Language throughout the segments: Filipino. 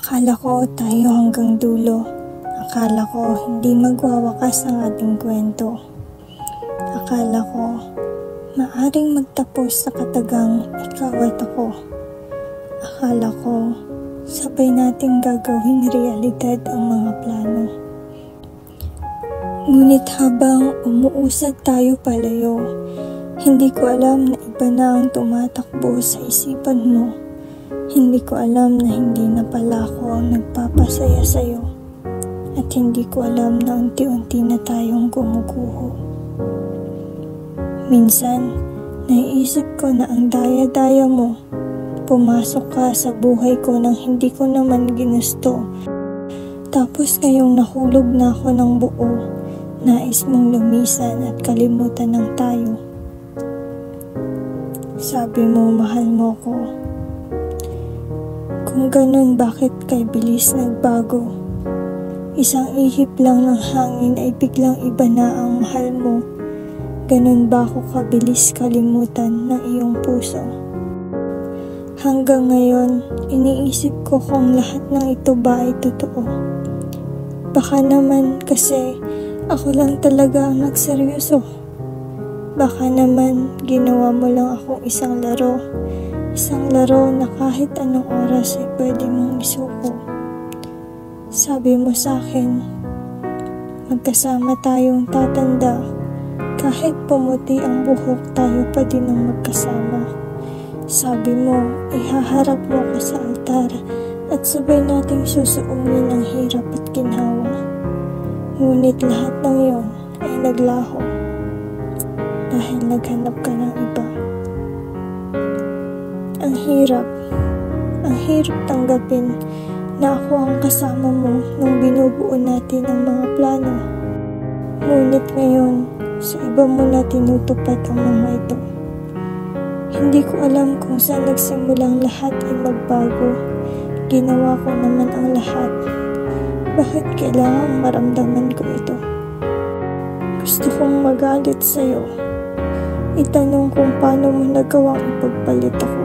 Akala ko tayo hanggang dulo. Akala ko hindi magwawakas ang ating kwento. Akala ko maaring magtapos sa katagang ikaw at ako. Akala ko sabay nating gagawing realidad ang mga plano. Ngunit habang umuusad tayo palayo, hindi ko alam na iba na ang tumatakbo sa isipan mo. Hindi ko alam na hindi na pala ako ang nagpapasaya sa'yo. At hindi ko alam na unti-unti na tayong gumuguho. Minsan, naiisip ko na ang daya-daya mo. Pumasok ka sa buhay ko nang hindi ko naman ginusto. Tapos ngayong nahulog na ako ng buo, nais mong lumisan at kalimutan ng tayo. Sabi mo, mahal mo ko. Kung ganun, bakit kay bilis nagbago? Isang ihip lang ng hangin ay biglang iba na ang mahal mo. Ganun ba ako kabilis kalimutan ng iyong puso? Hanggang ngayon, iniisip ko kung lahat ng ito ba ay totoo. Baka naman kasi ako lang talaga ang nagseryoso. Baka naman ginawa mo lang akong isang laro. Isang laro na kahit anong oras ay pwede mong isuko. Sabi mo sa akin, magkasama tayong tatanda. Kahit pumuti ang buhok, tayo pa din ang magkasama. Sabi mo, ihaharap mo ko sa altar at sabay nating susuungin ang hirap at ginhawa. Ngunit lahat ng yon ay naglaho dahil naghanap ka ng iba. Ang hirap tanggapin na ako ang kasama mo nung binubuo natin ang mga plano. Ngunit ngayon, sa iba mo na tinutupad ang mga ito. Hindi ko alam kung saan nagsimulang lahat ay magbago. Ginawa ko naman ang lahat. Bakit kailangang maramdaman ko ito? Gusto kong magalit sa'yo. Itanong kung paano mo nagawang ipagpalit ako.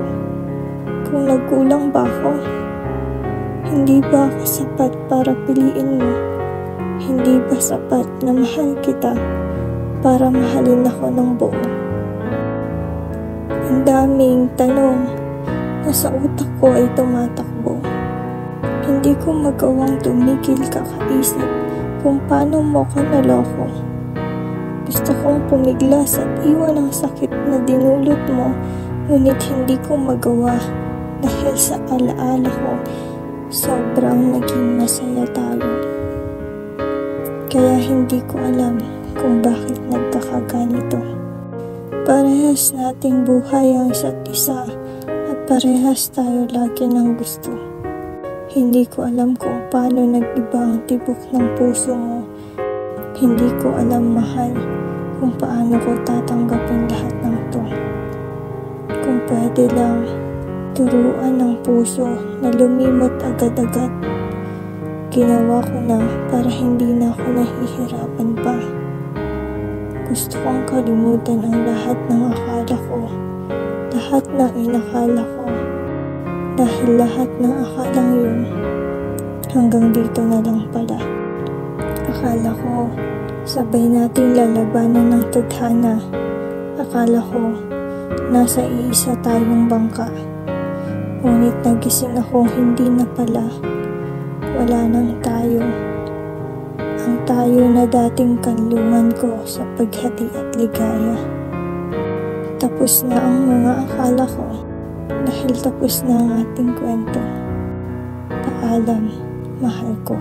Kung nagkulang ba ako? Hindi ba ako sapat para piliin mo? Hindi ba sapat na mahal kita para mahalin ako ng buo? Ang daming tanong na sa utak ko ay tumatakbo. Hindi ko magawang tumigil kakaisip kung paano mo ko naloko. Gusto kong pumiglas at iwan ang sakit na dinulot mo, ngunit hindi ko magawa. Dahil sa alaala ko, sobrang naging masaya tayo. Kaya hindi ko alam kung bakit nagkakaganito. Parehas nating buhay ang isa't isa at parehas tayo lagi ng gusto. Hindi ko alam kung paano nag-iba ang tibok ng puso mo. Hindi ko alam, mahal, kung paano ko tatanggapin lahat ng to. Kung pwede lang, turuan ng puso na lumimot agad-agad. Ginawa ko na para hindi na ako nahihirapan pa. Gusto kong kalimutan ang lahat ng akala ko, lahat ng inakala ko. Dahil lahat ng akalang yun, hanggang dito na lang pala. Akala ko, sabay nating lalabanan ng tadhana. Akala ko, nasa iisa tayong bangka. Ngunit nagising ako, hindi na pala. Wala nang tayo. Ang tayo na dating kanlungan ko sa paghati at ligaya. Tapos na ang mga akala ko dahil tapos na ang ating kwento. Paalam, mahal ko.